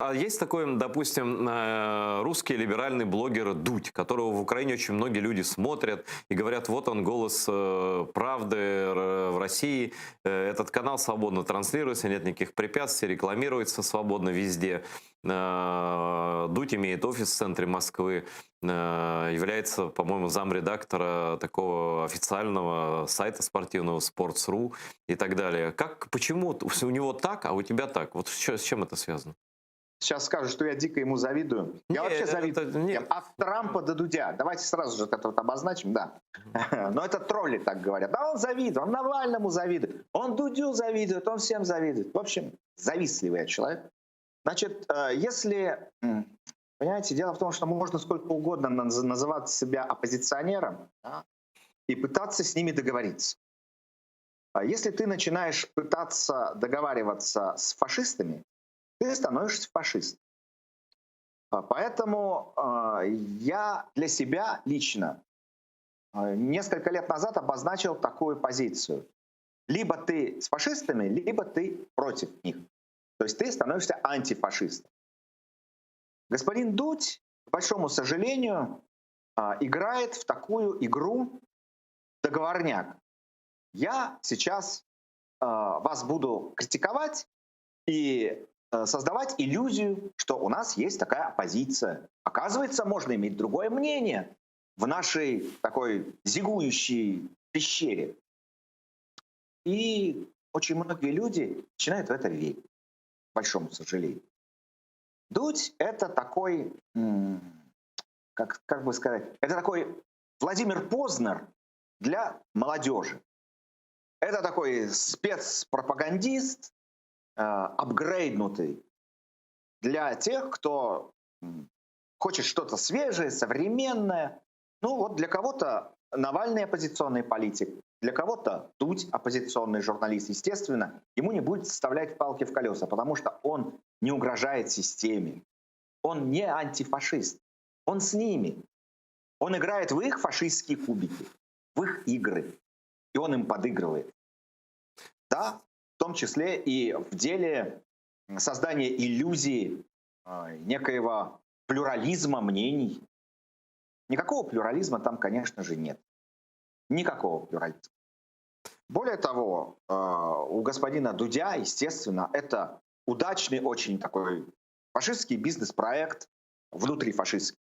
А есть такой, допустим, русский либеральный блогер Дудь, которого в Украине очень многие люди смотрят и говорят, вот он голос правды в России. Этот канал свободно транслируется, нет никаких препятствий, рекламируется свободно везде. Дудь имеет офис в центре Москвы, является, по-моему, замредактора такого официального сайта спортивного Sports.ru и так далее. Почему у него так, а у тебя так? Вот с чем это связано? Сейчас скажут, что я дико ему завидую. Я вообще завидую всем. От Трампа до Дудя. Давайте сразу же это вот обозначим, да. Но это тролли так говорят. Да он завидует, он Навальному завидует, он Дудю завидует, он всем завидует. В общем, завистливый человек. Значит, если... Понимаете, дело в том, что можно сколько угодно называть себя оппозиционером, да, и пытаться с ними договориться. А если ты начинаешь пытаться договариваться с фашистами, ты становишься фашистом. Поэтому я для себя лично несколько лет назад обозначил такую позицию. Либо ты с фашистами, либо ты против них. То есть ты становишься антифашистом. Господин Дудь, к большому сожалению, играет в такую игру договорняк. Я сейчас вас буду критиковать и создавать иллюзию, что у нас есть такая оппозиция. Оказывается, можно иметь другое мнение в нашей такой зигующей пещере. И очень многие люди начинают в это верить, к большому сожалению. Дудь — это такой, как бы сказать, это такой Владимир Познер для молодежи. Это такой спецпропагандист, апгрейднутый для тех, кто хочет что-то свежее, современное. Ну вот для кого-то Навальный оппозиционный политик, для кого-то Дудь оппозиционный журналист. Естественно, ему не будет вставлять палки в колеса, потому что он не угрожает системе. Он не антифашист. Он с ними. Он играет в их фашистские кубики, в их игры. И он им подыгрывает. Да, в том числе и в деле создания иллюзии некоего плюрализма мнений. Никакого плюрализма там, конечно же, нет. Никакого плюрализма. Более того, у господина Дудя, естественно, это удачный очень такой фашистский бизнес-проект, внутрифашистский.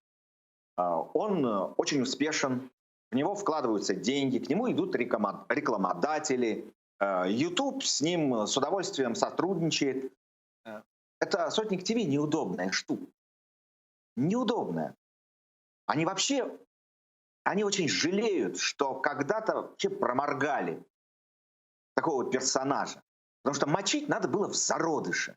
Он очень успешен, в него вкладываются деньги, к нему идут рекламодатели, YouTube с ним с удовольствием сотрудничает. Это Сотник ТВ неудобная штука. Неудобная. Они очень жалеют, что когда-то вообще проморгали такого персонажа. Потому что мочить надо было в зародыше.